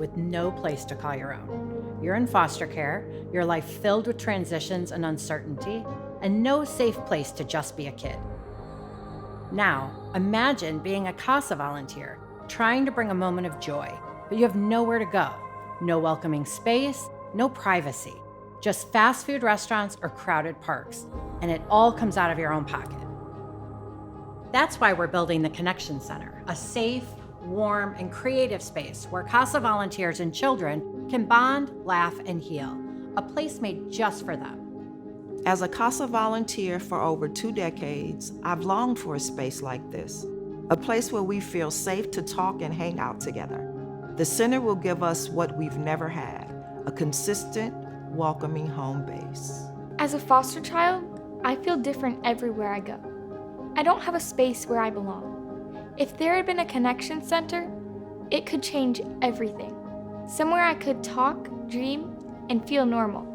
with no place to call your own. You're in foster care, your life filled with transitions and uncertainty, and no safe place to just be a kid. Now, imagine being a CASA volunteer, trying to bring a moment of joy, but you have nowhere to go. No welcoming space, no privacy, just fast food restaurants or crowded parks, and it all comes out of your own pocket. That's why we're building the Connection Center, a safe, warm, and creative space where CASA volunteers and children can bond, laugh, and heal, a place made just for them. As a CASA volunteer for over 2 decades, I've longed for a space like this, a place where we feel safe to talk and hang out together. The center will give us what we've never had, a consistent, welcoming home base. As a foster child, I feel different everywhere I go. I don't have a space where I belong. If there had been a connection center, it could change everything. Somewhere I could talk, dream, and feel normal.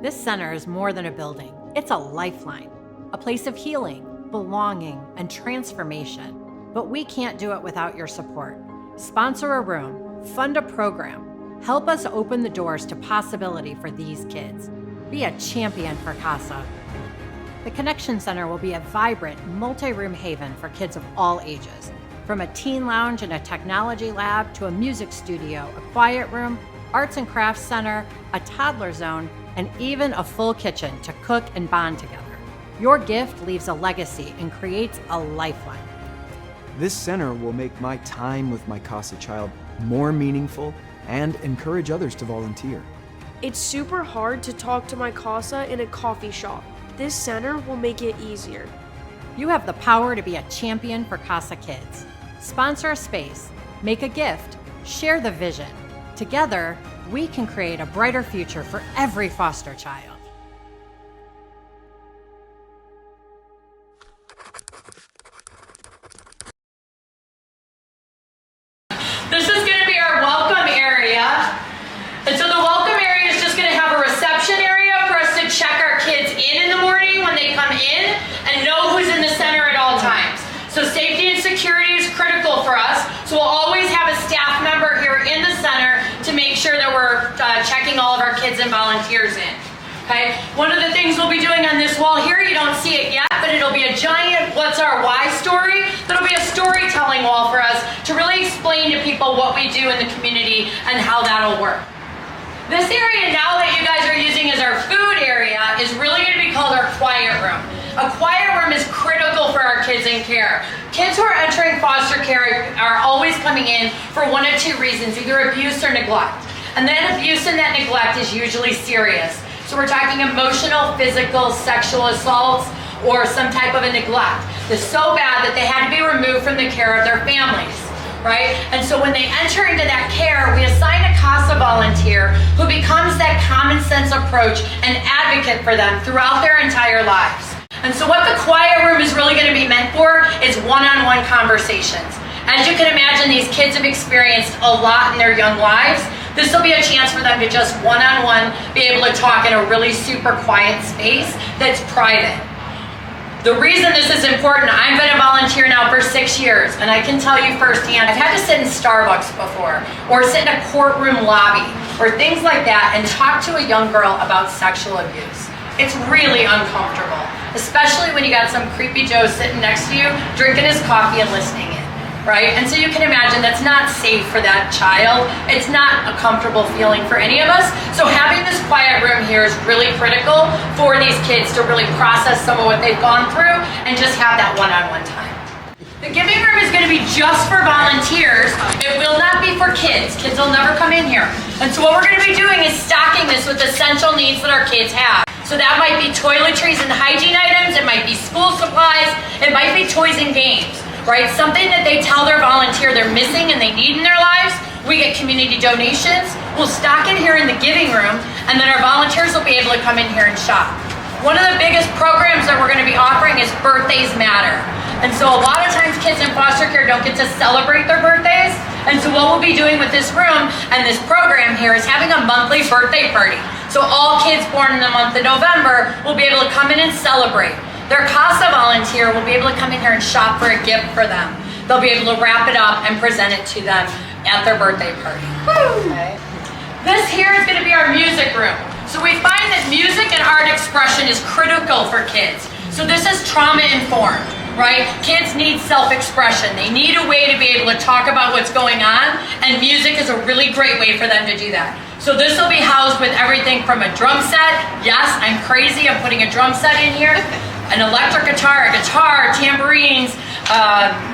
This center is more than a building. It's a lifeline, a place of healing, belonging, and transformation. But we can't do it without your support. Sponsor a room, fund a program, help us open the doors to possibility for these kids. Be a champion for CASA. The Connection Center will be a vibrant, multi-room haven for kids of all ages. From a teen lounge and a technology lab to a music studio, a quiet room, arts and crafts center, a toddler zone, and even a full kitchen to cook and bond together. Your gift leaves a legacy and creates a lifeline. This center will make my time with my CASA child more meaningful and encourage others to volunteer. It's super hard to talk to my CASA in a coffee shop. This center will make it easier. You have the power to be a champion for CASA kids. Sponsor a space, make a gift, share the vision. Together, we can create a brighter future for every foster child. This is going to be our welcome area. And so the welcome area is just going to have a reception area for us to check our kids in the morning when they come in and know who's in the center at all times. So safety and security is critical for us. So we'll always have a staff member here in the center to make sure that we're checking all of our kids and volunteers in. Okay. One of the things we'll be doing on this wall here, you don't see it yet, but it'll be a giant what's our why story. That'll be a storytelling wall for us to really explain to people what we do in the community and how that'll work. This area now that you guys are using as our food area is really going to be called our quiet room. A quiet room is critical for our kids in care. Kids who are entering foster care are always coming in for one of 2 reasons, either abuse or neglect. And then abuse and that neglect is usually serious. So we're talking emotional, physical, sexual assaults, or some type of a neglect that's so bad that they had to be removed from the care of their families, right? And so when they enter into that care, we assign a CASA volunteer who becomes that common sense approach and advocate for them throughout their entire lives. And so what the quiet room is really going to be meant for is one-on-one conversations. As you can imagine, these kids have experienced a lot in their young lives. This will be a chance for them to just one-on-one be able to talk in a really super quiet space that's private. The reason this is important, I've been a volunteer now for 6 years, and I can tell you firsthand, I've had to sit in Starbucks before, or sit in a courtroom lobby, or things like that, and talk to a young girl about sexual abuse. It's really uncomfortable, especially when you got some creepy Joe sitting next to you, drinking his coffee and listening in. Right? And so you can imagine that's not safe for that child. It's not a comfortable feeling for any of us. So having this quiet room here is really critical for these kids to really process some of what they've gone through and just have that one-on-one time. The giving room is going to be just for volunteers. It will not be for kids. Kids will never come in here. And so what we're going to be doing is stocking this with essential needs that our kids have. So that might be toiletries and hygiene items. It might be school supplies. It might be toys and games. Right? Something that they tell their volunteer they're missing and they need in their lives. We get community donations. We'll stock it here in the giving room, and then our volunteers will be able to come in here and shop. One of the biggest programs that we're going to be offering is Birthdays Matter. And so a lot of times kids in foster care don't get to celebrate their birthdays. And so what we'll be doing with this room and this program here is having a monthly birthday party. So all kids born in the month of November will be able to come in and celebrate. Their CASA volunteer will be able to come in here and shop for a gift for them. They'll be able to wrap it up and present it to them at their birthday party. Okay. This here is going to be our music room. So we find that music and art expression is critical for kids. So this is trauma informed, right? Kids need self-expression. They need a way to be able to talk about what's going on, and music is a really great way for them to do that. So this will be housed with everything from a drum set. Yes, I'm crazy, I'm putting a drum set in here. An electric guitar, a guitar, tambourines,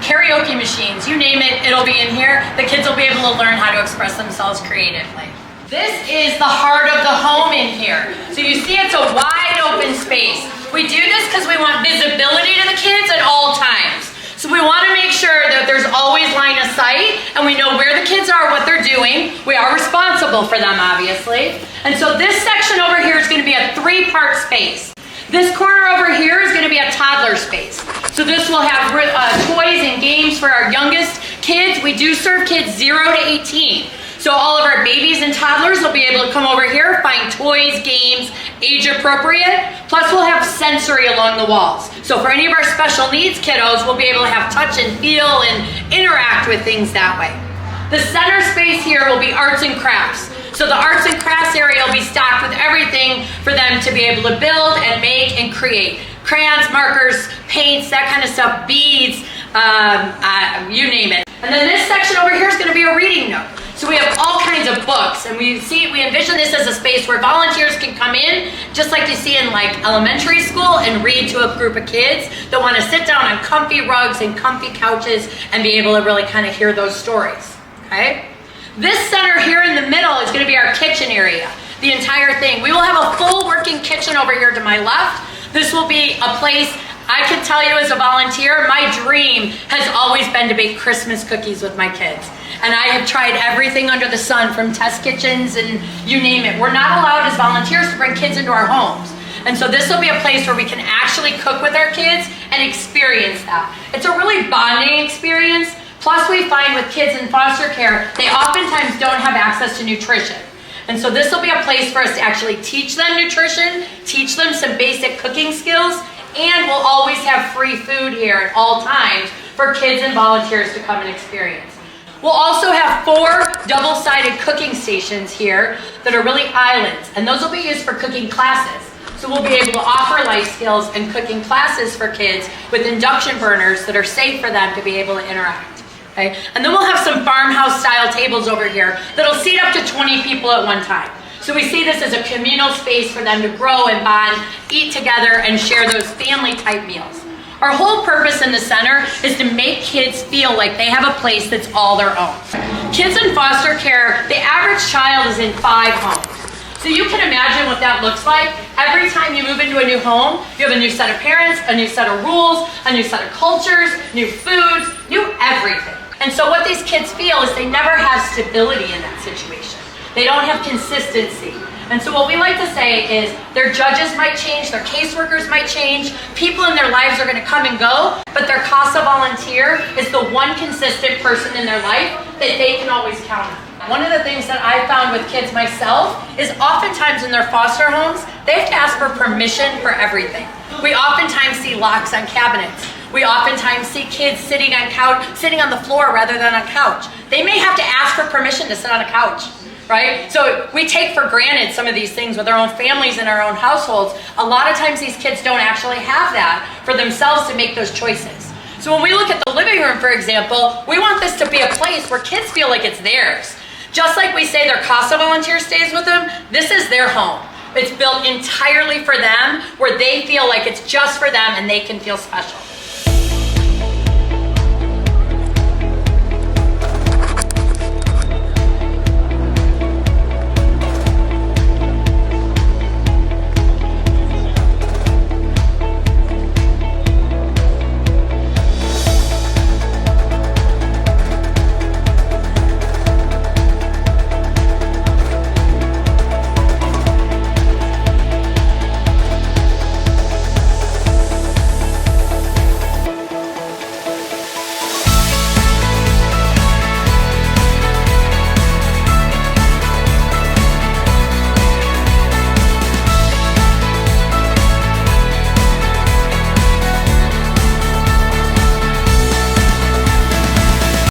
karaoke machines, you name it, it'll be in here. The kids will be able to learn how to express themselves creatively. This is the heart of the home in here. So you see it's a wide open space. We do this because we want visibility to the kids at all times. So we want to make sure that there's always line of sight and we know where the kids are, what they're doing. We are responsible for them, obviously. And so this section over here is going to be a 3-part space. This corner over here is going to be a toddler space. So this will have toys and games for our youngest kids. We do serve kids 0 to 18. So all of our babies and toddlers will be able to come over here, find toys, games, age appropriate. Plus we'll have sensory along the walls. So for any of our special needs kiddos, we'll be able to have touch and feel and interact with things that way. The center space here will be arts and crafts. So the arts and crafts area will be stocked with everything for them to be able to build and make and create. Crayons, markers, paints, that kind of stuff, beads, you name it. And then this section over here is going to be a reading nook. So we have all kinds of books, and we envision this as a space where volunteers can come in, just like you see in like elementary school, and read to a group of kids that want to sit down on comfy rugs and comfy couches and be able to really kind of hear those stories, okay? This center here in the middle is going to be our kitchen area, the entire thing. We will have a full working kitchen over here to my left. This will be a place, I can tell you as a volunteer, my dream has always been to bake Christmas cookies with my kids. And I have tried everything under the sun, from test kitchens and you name it. We're not allowed as volunteers to bring kids into our homes. And so this will be a place where we can actually cook with our kids and experience that. It's a really bonding experience. Plus we find with kids in foster care, they oftentimes don't have access to nutrition. And so this will be a place for us to actually teach them nutrition, teach them some basic cooking skills, and we'll always have free food here at all times for kids and volunteers to come and experience. We'll also have 4 double-sided cooking stations here that are really islands, and those will be used for cooking classes. So we'll be able to offer life skills and cooking classes for kids with induction burners that are safe for them to be able to interact. Okay? And then we'll have some farmhouse-style tables over here that'll seat up to 20 people at one time. So we see this as a communal space for them to grow and bond, eat together, and share those family-type meals. Our whole purpose in the center is to make kids feel like they have a place that's all their own. Kids in foster care, the average child is in 5 homes. So you can imagine what that looks like. Every time you move into a new home, you have a new set of parents, a new set of rules, a new set of cultures, new foods, new everything. And so what these kids feel is they never have stability in that situation. They don't have consistency. And so what we like to say is their judges might change, their caseworkers might change, people in their lives are going to come and go, but their CASA volunteer is the one consistent person in their life that they can always count on. One of the things that I found with kids myself is oftentimes in their foster homes, they have to ask for permission for everything. We oftentimes see locks on cabinets. We oftentimes see kids sitting on the floor rather than on a couch. They may have to ask for permission to sit on a couch. Right? So we take for granted some of these things with our own families and our own households. A lot of times these kids don't actually have that for themselves to make those choices. So when we look at the living room, for example, we want this to be a place where kids feel like it's theirs. Just like we say their CASA volunteer stays with them, this is their home. It's built entirely for them, where they feel like it's just for them and they can feel special.